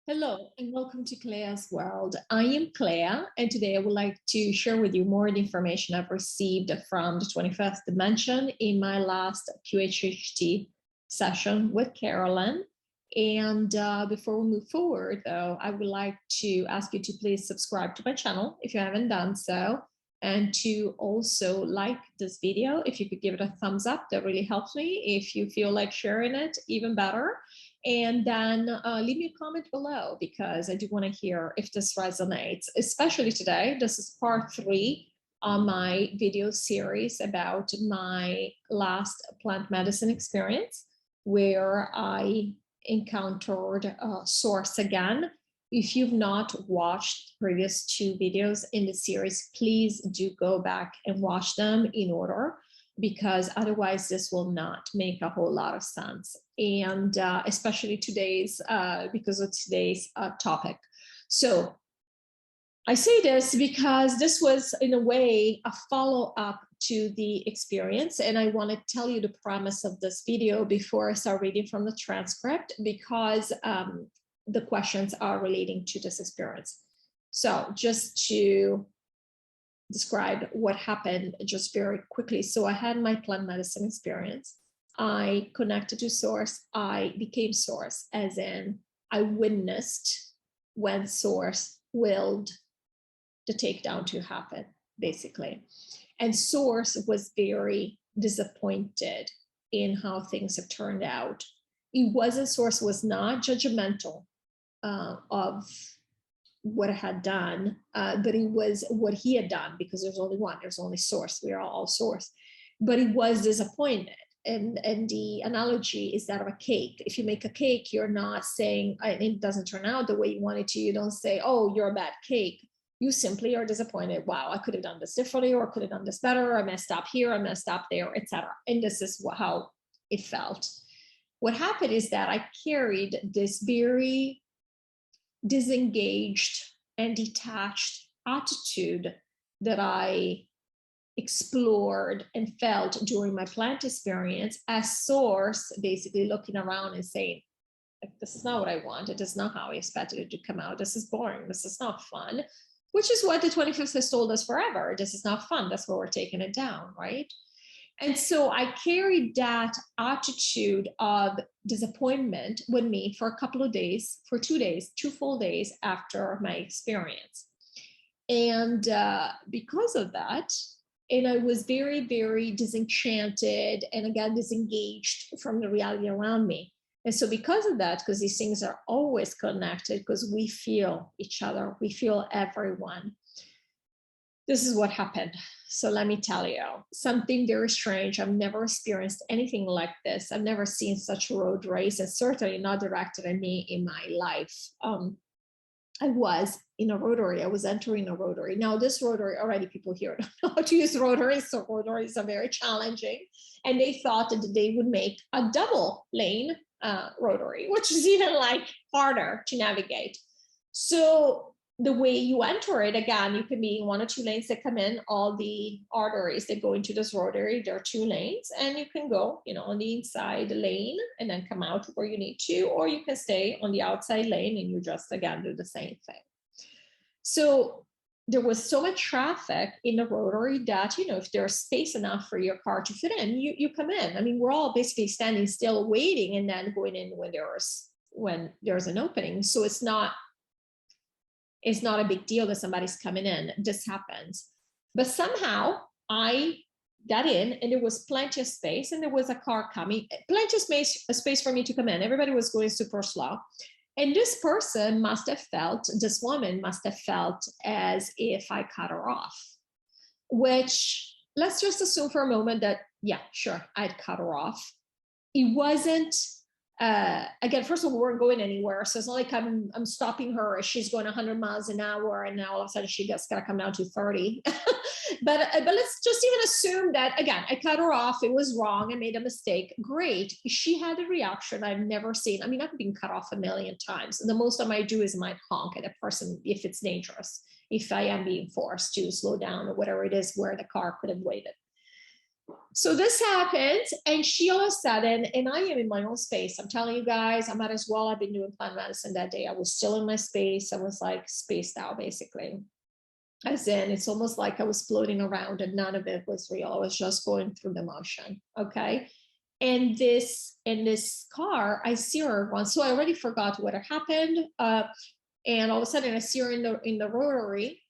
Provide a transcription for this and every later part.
Hello and welcome to CLEA'S World. I am Clea, and today I would like to share with you more information I've received from the 21st dimension in my last QHHT session with Carolyn. And before we move forward, though, I would like to ask you to please subscribe to my channel if you haven't done so, and to also like this video. If you could give it a thumbs up, that really helps me. If you feel like sharing it, even better. And then leave me a comment below, because I do want to hear if this resonates, especially today. This is part 3 on my video series about my last plant medicine experience, where I encountered source again. If you've not watched previous 2 videos in the series, please do go back and watch them in order, because otherwise this will not make a whole lot of sense. And especially today's, because of today's topic. So I say this because this was, in a way, a follow-up to the experience. And I want to tell you the premise of this video before I start reading from the transcript, because the questions are relating to this experience. So just to describe what happened just very quickly. So I had my plant medicine experience. I connected to source. I became source, as in I witnessed when source willed the takedown to happen, basically. And source was very disappointed in how things have turned out. Source was not judgmental of what I had done, but it was what he had done, because there's only one, there's only source, we are all source. But he was disappointed. And the analogy is that of a cake. If you make a cake, you're not saying, and it doesn't turn out the way you want it to, you don't say, oh, you're a bad cake. You simply are disappointed. Wow, I could have done this differently, or could have done this better. I messed up here, I messed up there, etc. And this is how it felt. What happened is that I carried this very disengaged and detached attitude that I explored and felt during my plant experience as source, basically looking around and saying, this is not what I wanted. This is not how I expected it to come out. This is boring. This is not fun, which is what the 25th has told us forever. This is not fun. That's why we're taking it down, right? And so I carried that attitude of disappointment with me for a couple of days, for 2 days, 2 full days after my experience. And because of that, and I was very, very disenchanted and again, disengaged from the reality around me. And so because of that, because these things are always connected, because we feel each other, we feel everyone, this is what happened. So let me tell you something very strange. I've never experienced anything like this. I've never seen such a road race, and certainly not directed at me in my life. I was in a rotary. I was entering a rotary. Now this rotary, already people here don't know how to use rotaries. So rotaries are very challenging. And they thought that they would make a double lane rotary, which is even like harder to navigate. So the way you enter it, again, you can be in 1 or 2 lanes that come in. All the arteries that go into this rotary, there are 2 lanes, and you can go, on the inside lane and then come out where you need to, or you can stay on the outside lane and you just, again, do the same thing. So there was so much traffic in the rotary that, if there's space enough for your car to fit in, you come in. I mean, we're all basically standing still waiting and then going in when there's an opening. So it's not a big deal that somebody's coming in. This happens. But somehow I got in and there was plenty of space, and there was a car coming, plenty of space for me to come in. Everybody was going super slow. And this woman must have felt as if I cut her off, which, let's just assume for a moment that, yeah, sure, I'd cut her off. It wasn't, again, first of all, we weren't going anywhere. So it's not like I'm stopping her as she's going 100 miles an hour and now all of a sudden she gets got to come down to 30. but let's just even assume that, again, I cut her off. It was wrong. I made a mistake. Great. She had a reaction I've never seen. I mean, I've been cut off a million times. The most I might do is I might honk at a person if it's dangerous, if I am being forced to slow down or whatever it is where the car could have waited. So this happens, and she all of a sudden, and I am in my own space. I'm telling you guys, I might as well have been doing plant medicine that day. I was still in my space. I was like spaced out, basically. As in, it's almost like I was floating around and none of it was real. I was just going through the motion. Okay. And in this car, I see her once. So I already forgot what had happened. And all of a sudden I see her in the rotary.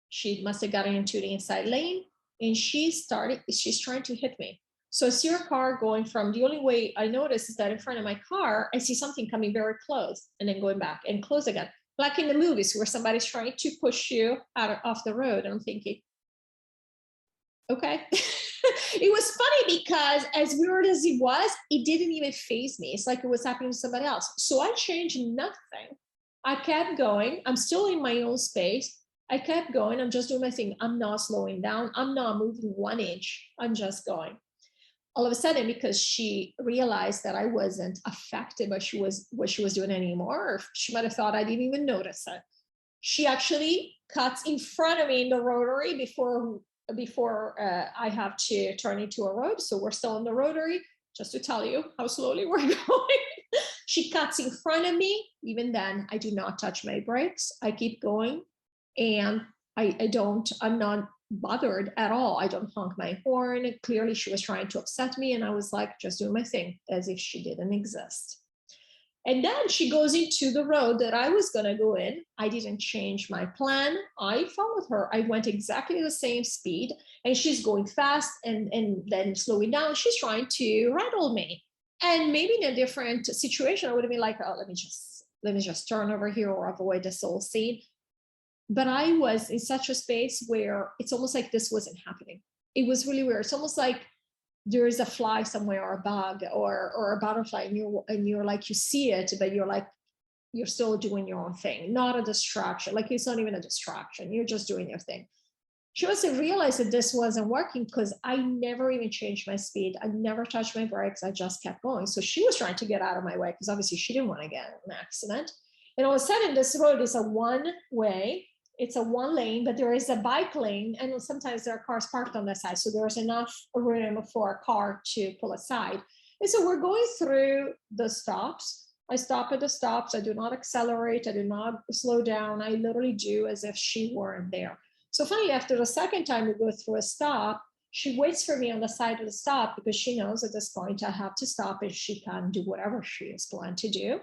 She must have gotten into the inside lane, and she's trying to hit me. So I see her car going from, the only way I notice is that in front of my car, I see something coming very close and then going back and close again. Like in the movies where somebody's trying to push you off the road. And I'm thinking, okay. It was funny because as weird as it was, it didn't even faze me. It's like it was happening to somebody else. So I changed nothing. I kept going. I'm still in my own space. I kept going. I'm just doing my thing. I'm not slowing down. I'm not moving 1 inch. I'm just going. All of a sudden, because she realized that I wasn't affected by what she was doing anymore, or she might have thought I didn't even notice it, she actually cuts in front of me in the rotary before I have to turn into a road. So we're still in the rotary, just to tell you how slowly we're going. She cuts in front of me. Even then, I do not touch my brakes. I keep going, and I'm not bothered at all. I don't honk my horn. Clearly, she was trying to upset me, and I was like, just doing my thing as if she didn't exist. And then she goes into the road that I was going to go in. I didn't change my plan. I followed her. I went exactly the same speed, and she's going fast and then slowing down. She's trying to rattle me. And maybe in a different situation, I would have been like, oh, let me just turn over here or avoid this whole scene. But I was in such a space where it's almost like this wasn't happening. It was really weird. It's almost like there is a fly somewhere, or a bug, or a butterfly, and you're like, you see it, but you're still doing your own thing, not a distraction. Like it's not even a distraction. You're just doing your thing. She must have realized that this wasn't working, because I never even changed my speed. I never touched my brakes. I just kept going. So she was trying to get out of my way, because obviously she didn't want to get in an accident. And all of a sudden, this road is a one-way. It's a one lane, but there is a bike lane, and sometimes there are cars parked on the side. So there's enough room for a car to pull aside. And so we're going through the stops. I stop at the stops. I do not accelerate. I do not slow down. I literally do as if she weren't there. So finally, after the second time we go through a stop, she waits for me on the side of the stop, because she knows at this point I have to stop and she can do whatever she is going to do.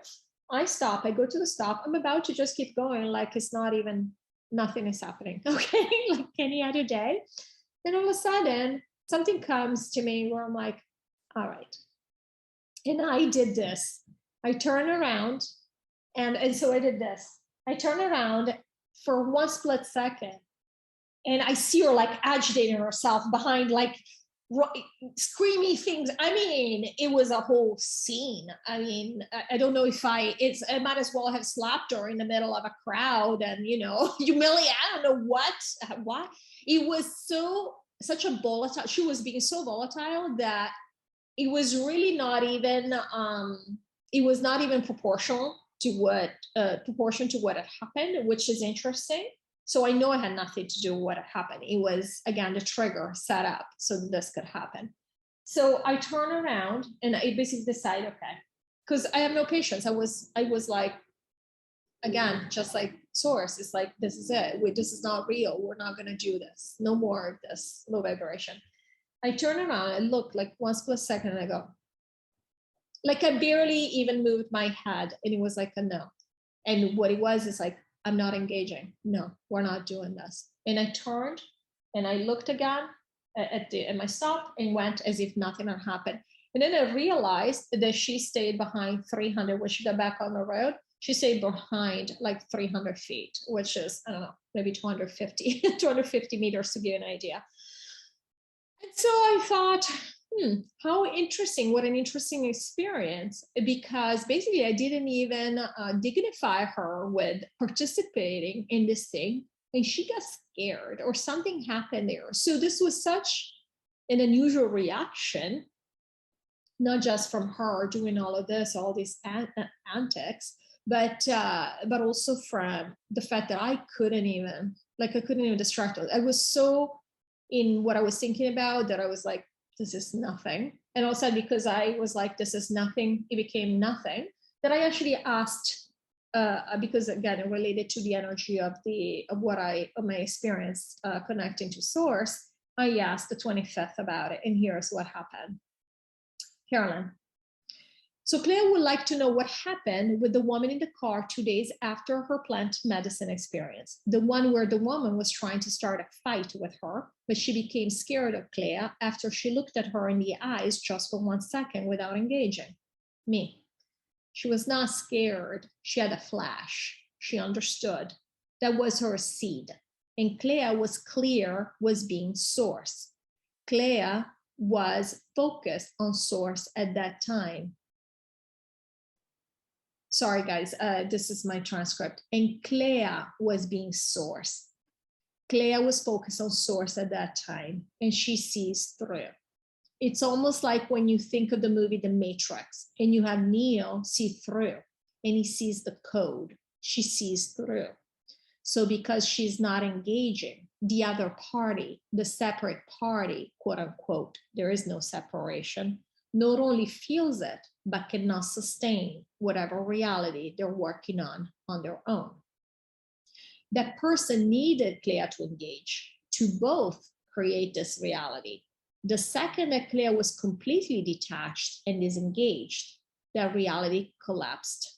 I stop. I go to the stop. I'm about to just keep going like it's not even, nothing is happening, okay? Like any other day. Then all of a sudden, something comes to me where I'm like, all right. And I did this. I turn around, and so I did this. I turn around for one split second, and I see her like agitating herself behind, like screaming things. I mean, it was a whole scene. I mean, I don't know if I might as well have slapped her in the middle of a crowd and, humiliate. I don't know what. It was such a volatile. She was being so volatile that it was really not even. It was not even proportional to what had happened, which is interesting. So I know it had nothing to do with what had happened. It was, again, the trigger set up so that this could happen. So I turn around and I basically decide, okay, because I have no patience. I was like, again, just like source, it's like, this is it. This is not real. We're not going to do this. No more of this low vibration. I turn around, I look like one split second, and I go, like I barely even moved my head, and it was like a no. And what it was is like, I'm not engaging. No, we're not doing this. And I turned and I looked again at my stop and went as if nothing had happened. And then I realized that she stayed behind 300. When she got back on the road, she stayed behind like 300 feet, which is, I don't know, maybe 250 meters to give you an idea. And so I thought, how interesting, what an interesting experience, because basically I didn't even dignify her with participating in this thing, and she got scared or something happened there. So this was such an unusual reaction, not just from her doing all of this, all these antics, but also from the fact that I couldn't even distract her. I was so in what I was thinking about that I was like, this is nothing. And also because I was like, this is nothing, it became nothing, that I actually asked, because again, it related to the energy of my experience connecting to source. I asked the 25th about it, and here's what happened. Carolyn. So Claire would like to know what happened with the woman in the car 2 days after her plant medicine experience, the one where the woman was trying to start a fight with her, but she became scared of Claire after she looked at her in the eyes just for 1 second without engaging. Me. She was not scared. She had a flash. She understood. That was her seed. And Claire was being source. Claire was focused on source at that time. Sorry, guys, this is my transcript. And Claire was being source. Claire was focused on source at that time, and she sees through. It's almost like when you think of the movie The Matrix, and you have Neo see through, and he sees the code. She sees through. So because she's not engaging, the other party, the separate party, quote unquote, there is no separation, not only feels it, but cannot sustain whatever reality they're working on their own. That person needed Claire to engage, to both create this reality. The second that Claire was completely detached and disengaged, that reality collapsed.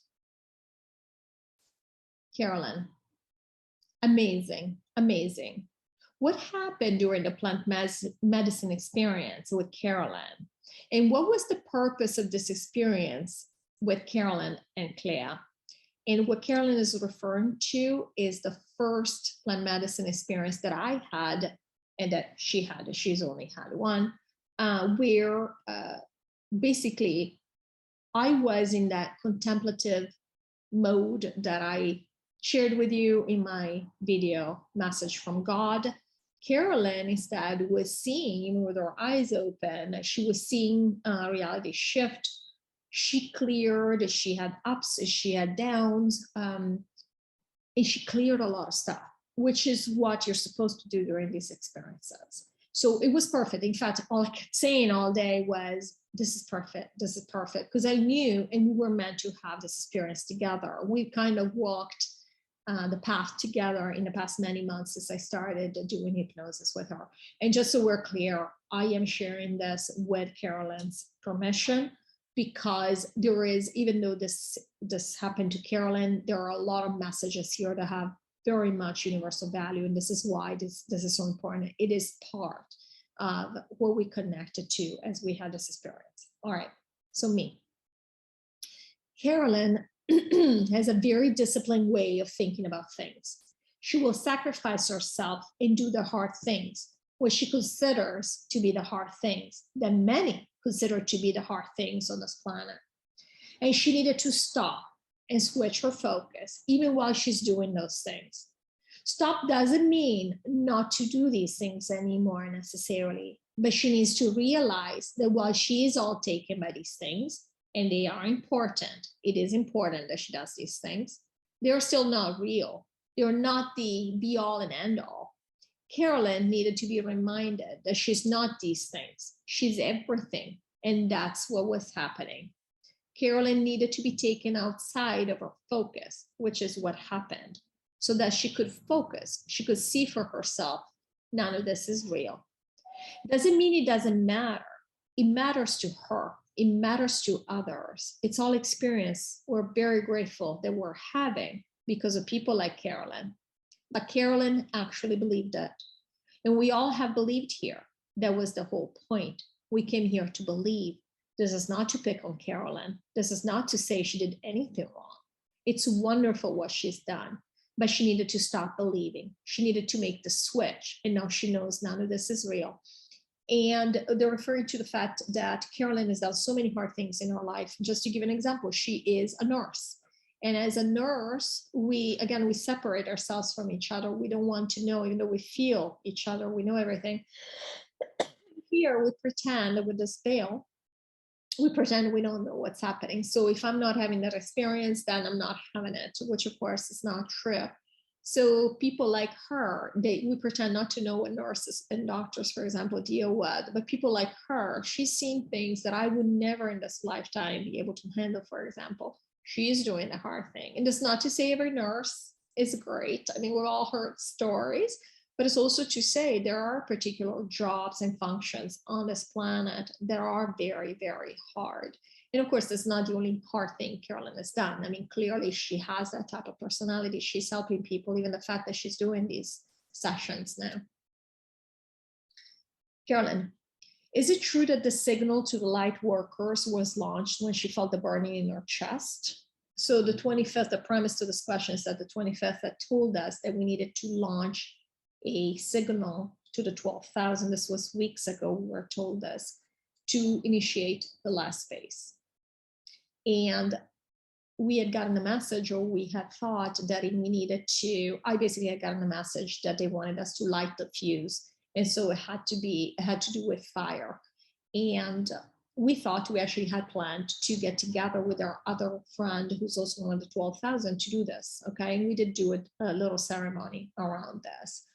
Carolyn, amazing, amazing. What happened during the plant medicine experience with Carolyn? And what was the purpose of this experience with Carolyn and Claire? And what Carolyn is referring to is the first plant medicine experience that I had and that she had. She's only had one, where basically I was in that contemplative mode that I shared with you in my video, Message from God. Carolyn instead was seeing, even with her eyes open, she was seeing reality shift. She cleared, she had ups, she had downs, and she cleared a lot of stuff, which is what you're supposed to do during these experiences. So it was perfect. In fact, all I kept saying all day was, this is perfect, because I knew, and we were meant to have this experience together. We kind of walked the path together in the past many months as I started doing hypnosis with her. And just so we're clear, I am sharing this with Carolyn's permission, because there is, even though this happened to Carolyn, there are a lot of messages here that have very much universal value. And this is why this is so important. It is part of what we connected to as we had this experience. All right, so me. Carolyn has a very disciplined way of thinking about things. She will sacrifice herself and do the hard things, what she considers to be the hard things that many consider to be the hard things on this planet. And she needed to stop and switch her focus, even while she's doing those things. Stop doesn't mean not to do these things anymore necessarily, but she needs to realize that while she is all taken by these things, and they are important, it is important that she does these things, they're still not real. They're not the be all and end all. Carolyn needed to be reminded that she's not these things. She's everything. And that's what was happening. Carolyn needed to be taken outside of her focus, which is what happened, so that she could focus. She could see for herself, none of this is real. Doesn't mean it doesn't matter. It matters to her. It matters to others. It's all experience we're very grateful that we're having because of people like Carolyn. But Carolyn actually believed it. And we all have believed here. That was the whole point. We came here to believe. This is not to pick on Carolyn. This is not to say she did anything wrong. It's wonderful what she's done, but she needed to stop believing. She needed to make the switch. And now she knows none of this is real. And they're referring to the fact that Carolyn has done so many hard things in her life. Just to give an example, she is a nurse. And as a nurse, we separate ourselves from each other. We don't want to know, even though we feel each other, we know everything. Here, we pretend with this veil, we pretend we don't know what's happening. So if I'm not having that experience, then I'm not having it, which of course is not true. So people like her, we pretend not to know what nurses and doctors, for example, deal with, but people like her, she's seen things that I would never in this lifetime be able to handle, for example. She's doing the hard thing. And it's not to say every nurse is great. I mean, we've all heard stories, but it's also to say there are particular jobs and functions on this planet that are very, very hard. And of course, that's not the only hard thing Carolyn has done. I mean, clearly she has that type of personality. She's helping people, even the fact that she's doing these sessions now. Carolyn, is it true that the signal to the light workers was launched when she felt the burning in her chest? So the 25th, the premise to this question is that the 25th that told us that we needed to launch a signal to the 12,000. This was weeks ago, we were told this, to initiate the last phase. And we had gotten a message, or we had thought that we needed to, I basically had gotten a message that they wanted us to light the fuse. And so it had to do with fire. And we thought we actually had planned to get together with our other friend, who's also one of the 12,000, to do this. Okay. And we did do a little ceremony around this.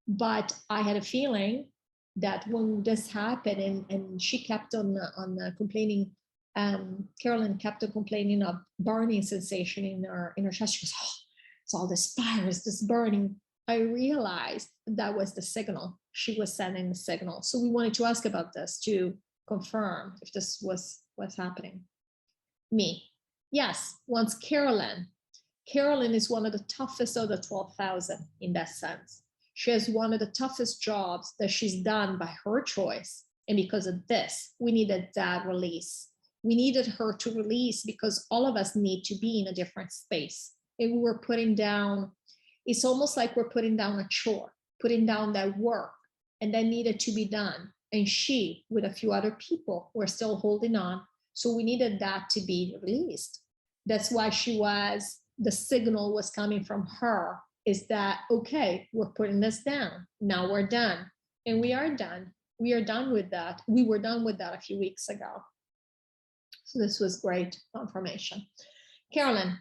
But I had a feeling that when this happened, and she kept on complaining, Carolyn kept on complaining of burning sensation in her chest. She goes, oh, it's all this fire, it's this burning. I realized that was the signal. She was sending the signal. So we wanted to ask about this to confirm if this was what's happening. Me, yes, once Carolyn is one of the toughest of the 12,000 in that sense. She has one of the toughest jobs that she's done by her choice. And because of this, we needed that release. We needed her to release because all of us need to be in a different space. And we were putting down, it's almost like we're putting down a chore, putting down that work, and that needed to be done. And she, with a few other people, were still holding on. So we needed that to be released. That's why the signal was coming from her, is that, okay, we're putting this down. Now we're done. And we are done. We are done with that. We were done with that a few weeks ago. So this was great confirmation. Carolyn,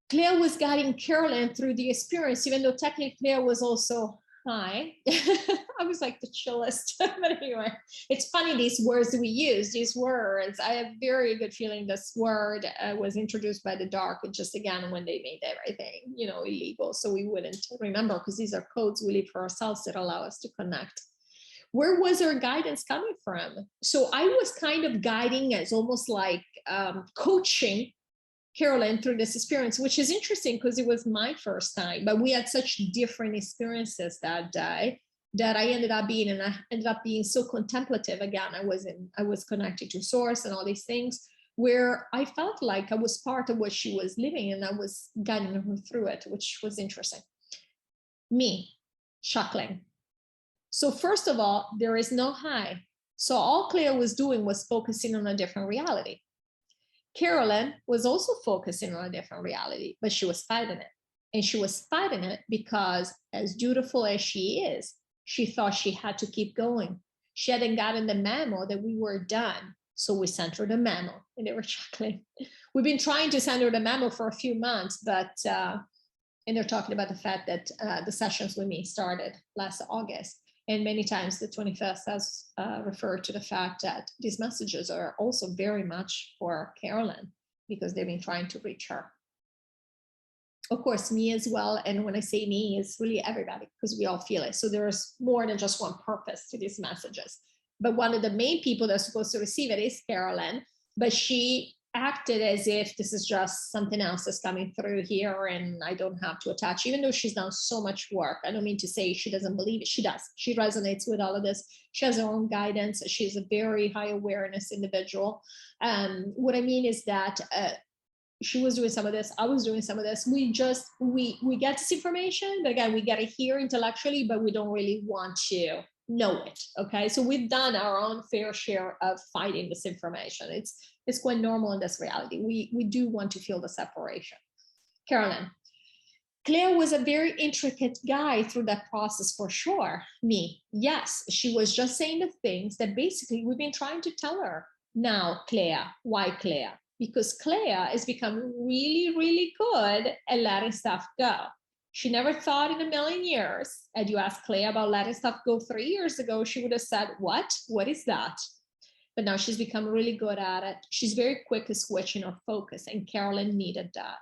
Claire was guiding Carolyn through the experience, even though technically Claire was also high. I was like the chillest. But anyway, it's funny, these words we use, these words. I have very good feeling this word was introduced by the dark, just again, when they made everything, illegal. So we wouldn't remember, because these are codes we leave for ourselves that allow us to connect. Where was our guidance coming from? So I was kind of guiding as almost like coaching Carolyn through this experience, which is interesting because it was my first time, but we had such different experiences that day that I ended up being so contemplative. Again, I was connected to source and all these things, where I felt like I was part of what she was living, and I was guiding her through it, which was interesting. Me, chuckling. So first of all, there is no high. So all Claire was doing was focusing on a different reality. Carolyn was also focusing on a different reality, but she was fighting it. And she was fighting it because, as dutiful as she is, she thought she had to keep going. She hadn't gotten the memo that we were done. So we sent her the memo, and they were chuckling. We've been trying to send her the memo for a few months, but, and they're talking about the fact that the sessions with me started last August. And many times the 21st has referred to the fact that these messages are also very much for Carolyn, because they've been trying to reach her. Of course, me as well. And when I say me, it's really everybody, because we all feel it. So there's more than just one purpose to these messages. But one of the main people that's supposed to receive it is Carolyn, but she acted as if this is just something else that's coming through here and I don't have to attach, even though she's done so much work. I don't mean to say she doesn't believe it. She does. She resonates with all of this. She has her own guidance. She's a very high awareness individual. What I mean is that she was doing some of this. I was doing some of this. We get this information, but again, we get it here intellectually, but we don't really want to know it. Okay. So we've done our own fair share of fighting this information. It's quite normal in this reality. We do want to feel the separation. Carolyn, Claire was a very intricate guy through that process for sure. Me, yes, she was just saying the things that basically we've been trying to tell her. Now, Claire, why Claire? Because Claire has become really, really good at letting stuff go. She never thought in a million years, had you asked Clea about letting stuff go 3 years ago, she would have said, what? What is that? But now she's become really good at it. She's very quick at switching her focus, and Carolyn needed that.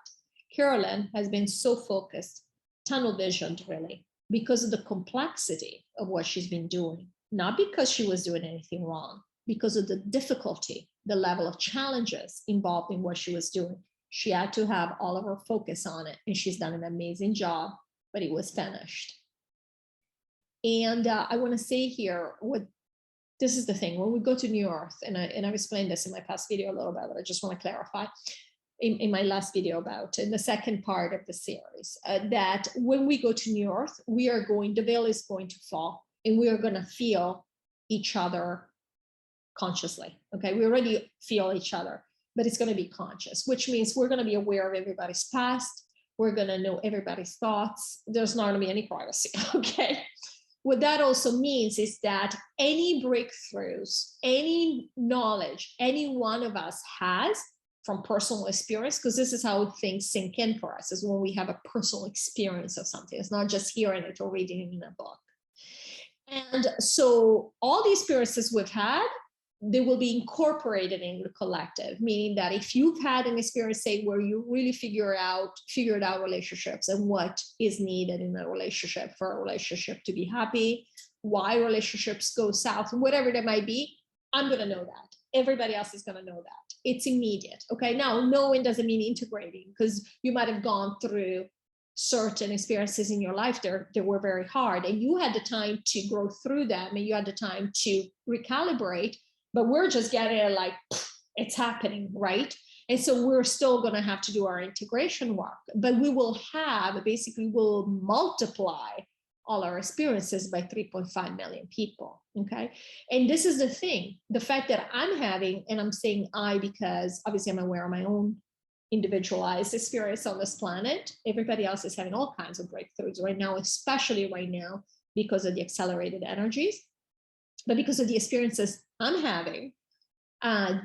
Carolyn has been so focused, tunnel visioned really, because of the complexity of what she's been doing, not because she was doing anything wrong, because of the difficulty, the level of challenges involved in what she was doing. She had to have all of her focus on it, and she's done an amazing job, but it was finished. And I want to say here, this is the thing, when we go to New Earth, and I've explained this in my past video a little bit, but I just want to clarify in my last video about, in the second part of the series, that when we go to New Earth, the veil is going to fall, and we are going to feel each other consciously. Okay, we already feel each other, but it's going to be conscious, which means we're going to be aware of everybody's past. We're going to know everybody's thoughts. There's not going to be any privacy. Okay. What that also means is that any breakthroughs, any knowledge any one of us has from personal experience, because this is how things sink in for us, is when we have a personal experience of something. It's not just hearing it or reading it in a book. And so all the experiences we've had, they will be incorporated in the collective, meaning that if you've had an experience, say, where you really figured out relationships and what is needed in a relationship for a relationship to be happy, why relationships go south, whatever that might be, I'm going to know that. Everybody else is going to know that. It's immediate. Okay. Now, knowing doesn't mean integrating, because you might have gone through certain experiences in your life that were very hard, and you had the time to grow through them, and you had the time to recalibrate. But we're just getting it like, it's happening, right? And so we're still going to have to do our integration work, but we will we'll multiply all our experiences by 3.5 million people, okay? And this is the thing, the fact that I'm having, and I'm saying I, because obviously I'm aware of my own individualized experience on this planet. Everybody else is having all kinds of breakthroughs right now, especially right now, because of the accelerated energies. But because of the experiences I'm having,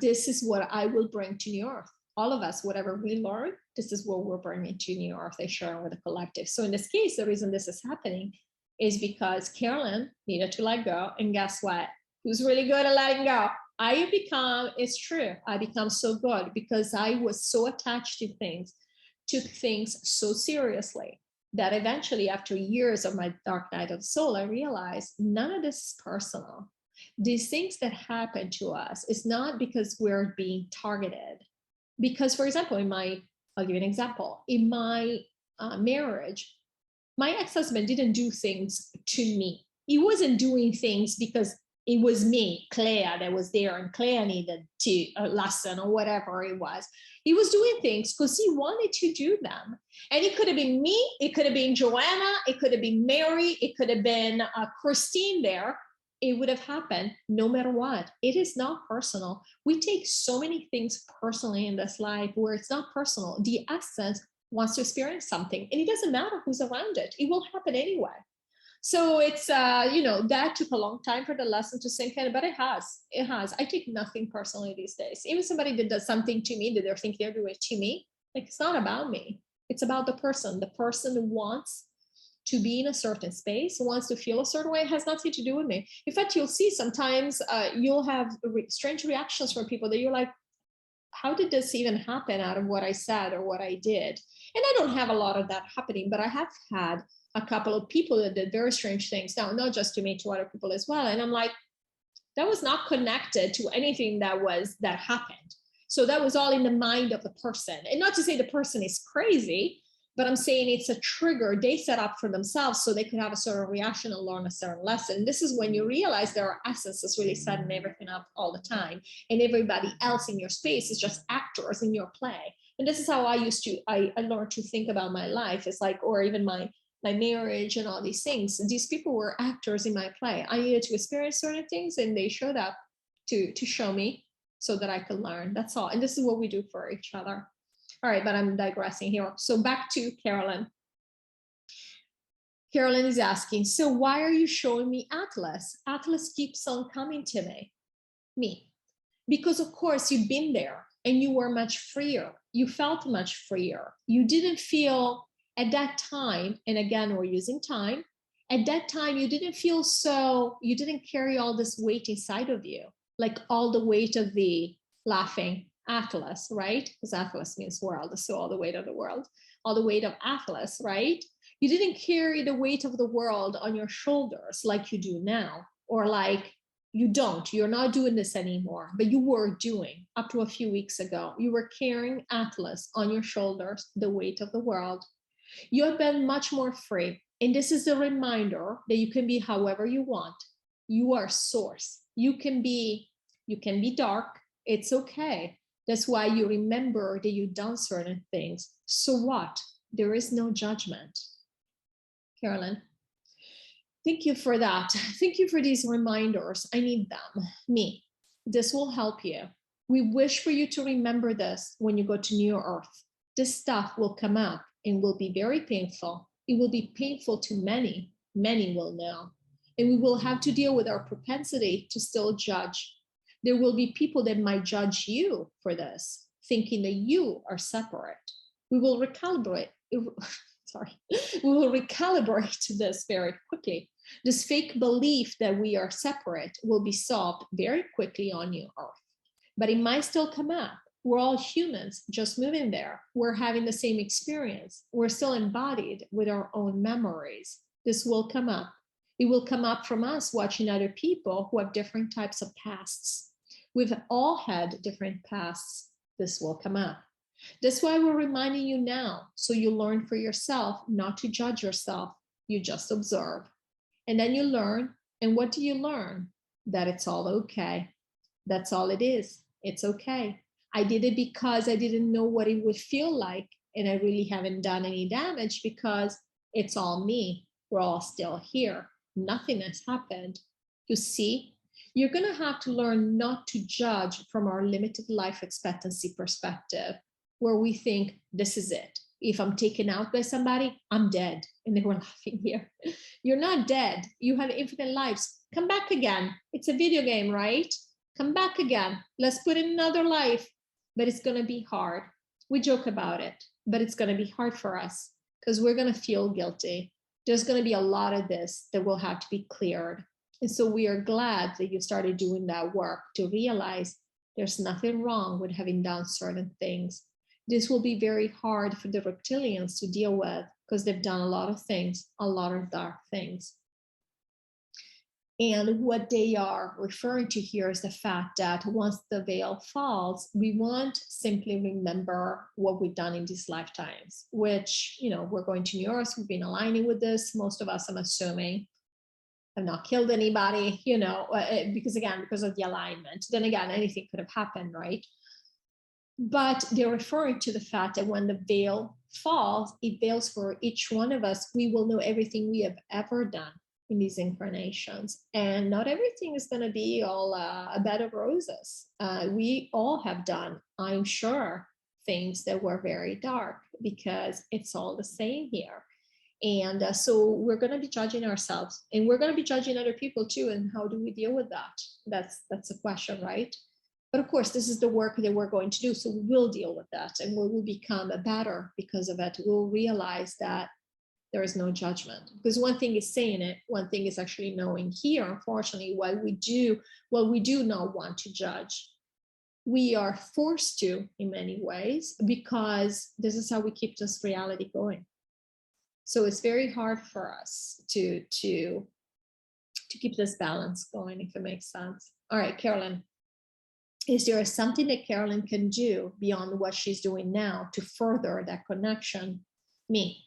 this is what I will bring to New Earth. All of us, whatever we learn, this is what we're bringing to New Earth and sharing with the collective. So in this case, the reason this is happening is because Carolyn needed to let go. And guess what? Who's really good at letting go? It's true, I become so good because I was so attached to things, took things so seriously, that eventually, after years of my dark night of the soul, I realized none of this is personal. These things that happen to us is not because we're being targeted. Because, for example, I'll give you an example. In my marriage, my ex-husband didn't do things to me. He wasn't doing things because it was me, Clea, that was there, and Clea needed a lesson or whatever it was. He was doing things because he wanted to do them. And it could have been me, it could have been Joanna, it could have been Mary, it could have been Christine there. It would have happened no matter what. It is not personal. We take so many things personally in this life where it's not personal. The essence wants to experience something, and it doesn't matter who's around it. It will happen anyway. So it's, that took a long time for the lesson to sink in, but it has. I take nothing personally these days. Even somebody that does something to me that they're thinking they're doing to me, like, it's not about me. It's about the person. The person who wants to be in a certain space, wants to feel a certain way, has nothing to do with me. In fact, you'll see sometimes you'll have strange reactions from people that you're like, how did this even happen out of what I said or what I did? And I don't have a lot of that happening, but I have had a couple of people that did very strange things. Now, not just to me, to other people as well. And I'm like, that was not connected to anything that happened. So that was all in the mind of the person. And not to say the person is crazy, but I'm saying it's a trigger they set up for themselves so they could have a certain reaction and learn a certain lesson. This is when you realize there are essences really setting everything up all the time. And everybody else in your space is just actors in your play. And this is how I learned to think about my life. It's like, or even my marriage and all these things. These people were actors in my play. I needed to experience certain things, and they showed up to show me so that I could learn. That's all. And this is what we do for each other. All right, but I'm digressing here. So back to Carolyn. Carolyn is asking, so why are you showing me Atlas? Atlas keeps on coming to me. Because of course you've been there and you were much freer. You felt much freer. You didn't feel At that time, and again, we're using time, at that time, you didn't you didn't carry all this weight inside of you, like all the weight of the laughing Atlas, right? Because Atlas means world, so all the weight of the world, all the weight of Atlas, right? You didn't carry the weight of the world on your shoulders like you do now, or like you're not doing this anymore, but you were doing up to a few weeks ago. You were carrying Atlas on your shoulders, the weight of the world. You have been much more free. And this is a reminder that you can be however you want. You are source. You can be dark. It's okay. That's why you remember that you've done certain things. So what? There is no judgment. Carolyn, thank you for that. Thank you for these reminders. I need them. Me. This will help you. We wish for you to remember this when you go to New Earth. This stuff will come up and will be very painful. It will be painful to many. Many will know. And we will have to deal with our propensity to still judge. There will be people that might judge you for this, thinking that you are separate. We will recalibrate. Sorry, we will recalibrate this very quickly. This fake belief that we are separate will be solved very quickly on New Earth. But it might still come up. We're all humans, just moving there. We're having the same experience. We're still embodied with our own memories. This will come up. It will come up from us watching other people who have different types of pasts. We've all had different pasts. This will come up. That's why we're reminding you now, so you learn for yourself not to judge yourself. You just observe. And then you learn. And what do you learn? That it's all okay. That's all it is. It's okay. I did it because I didn't know what it would feel like. And I really haven't done any damage because it's all me. We're all still here. Nothing has happened. You see, you're going to have to learn not to judge from our limited life expectancy perspective, where we think this is it. If I'm taken out by somebody, I'm dead. And they were laughing here. You're not dead. You have infinite lives. Come back again. It's a video game, right? Come back again. Let's put in another life. But it's going to be hard. We joke about it, but it's going to be hard for us because we're going to feel guilty. There's going to be a lot of this that will have to be cleared. And so we are glad that you started doing that work to realize there's nothing wrong with having done certain things. This will be very hard for the reptilians to deal with because they've done a lot of things, a lot of dark things. And what they are referring to here is the fact that once the veil falls, we won't simply remember what we've done in these lifetimes, which, we're going to New Earth, we've been aligning with this. Most of us, I'm assuming, have not killed anybody, because of the alignment. Then again, anything could have happened, right? But they're referring to the fact that when the veil falls, it veils for each one of us. We will know everything we have ever done in these incarnations. And not everything is going to be all a bed of roses. We all have done, I'm sure, things that were very dark because it's all the same here. And so we're going to be judging ourselves and we're going to be judging other people too. And how do we deal with that? That's a question, right? But of course, this is the work that we're going to do. So we will deal with that and we will become better because of it. We'll realize that there is no judgment, because one thing is saying it, one thing is actually knowing here. Unfortunately, while we do not want to judge, we are forced to in many ways because this is how we keep this reality going. So it's very hard for us to keep this balance going, if it makes sense. All right, Carolyn, is there something that Carolyn can do beyond what she's doing now to further that connection? Me.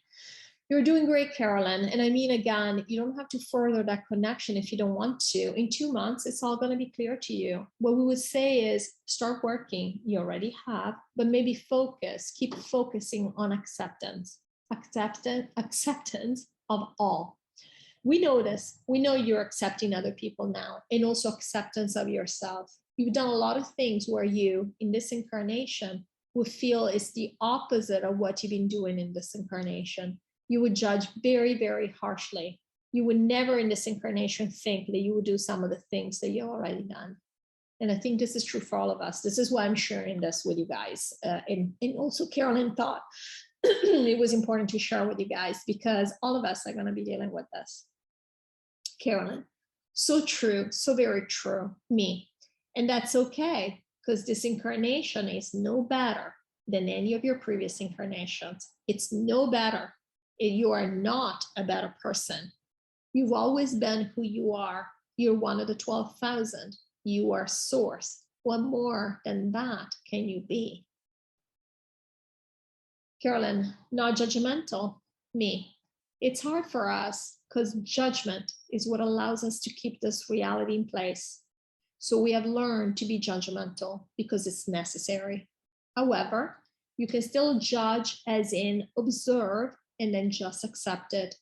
You're doing great, Carolyn. And I mean, again, you don't have to further that connection if you don't want to. In 2 months, it's all going to be clear to you. What we would say is start working. You already have, but maybe keep focusing on acceptance of all. We know this. We know you're accepting other people now, and also acceptance of yourself. You've done a lot of things where you, in this incarnation, would feel is the opposite of what you've been doing in this incarnation. You would judge very, very harshly. You would never in this incarnation think that you would do some of the things that you've already done. And I think this is true for all of us. This is why I'm sharing this with you guys. And also Carolyn thought it was important to share with you guys because all of us are going to be dealing with this. Carolyn, so true, so very true, me. And that's okay, because this incarnation is no better than any of your previous incarnations. It's no better. You are not a better person. You've always been who you are. You're one of the 12,000. You are source. What more than that can you be? Carolyn, not judgmental, me. It's hard for us because judgment is what allows us to keep this reality in place. So we have learned to be judgmental because it's necessary. However, you can still judge as in observe and then just accept it.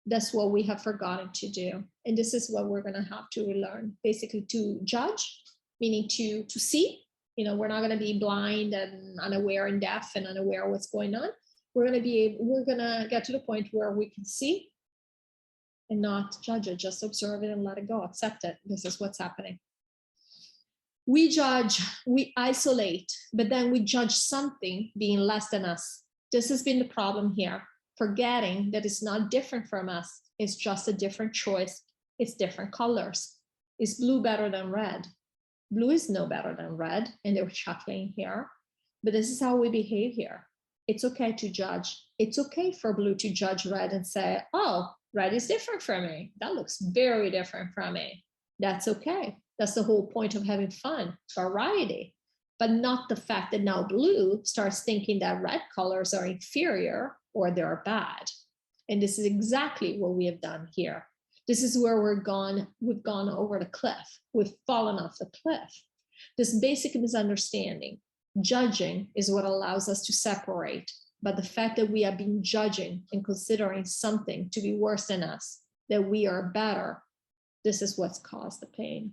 That's what we have forgotten to do. And this is what we're going to have to relearn. Basically to judge, meaning to see. You know, we're not going to be blind and unaware and deaf and unaware of what's going on. We're going to get to the point where we can see and not judge it, just observe it and let it go, accept it. This is what's happening. We judge, we isolate, but then we judge something being less than us. This has been the problem here, forgetting that it's not different from us. It's just a different choice. It's different colors. Is blue better than red? Blue is no better than red, and they're chuckling here, but this is how we behave here. It's okay to judge. It's okay for blue to judge red and say, oh, red is different from me. That looks very different from me. That's okay. That's the whole point of having fun, variety, but not the fact that now blue starts thinking that red colors are inferior or they're bad. And this is exactly what we have done here. This is where we've gone over the cliff. We've fallen off the cliff. This basic misunderstanding, judging is what allows us to separate. But the fact that we have been judging and considering something to be worse than us, that we are better, this is what's caused the pain.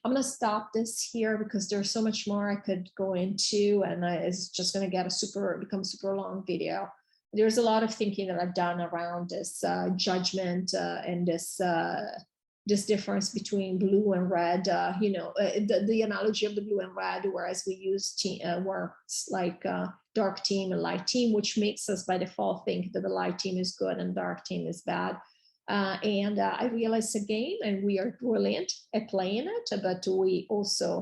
I'm going to stop this here because there's so much more I could go into, and it's just going to become a super long video. There's a lot of thinking that I've done around this judgment and this difference between blue and red. The analogy of the blue and red, whereas we use words like dark team and light team, which makes us by default think that the light team is good and dark team is bad. I realized again, and we are brilliant at playing it, but we also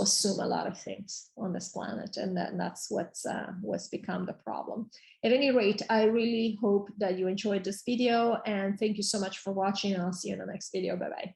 assume a lot of things on this planet, and that's what's become the problem. At any rate, I really hope that you enjoyed this video, and thank you so much for watching, and I'll see you in the next video. Bye-bye.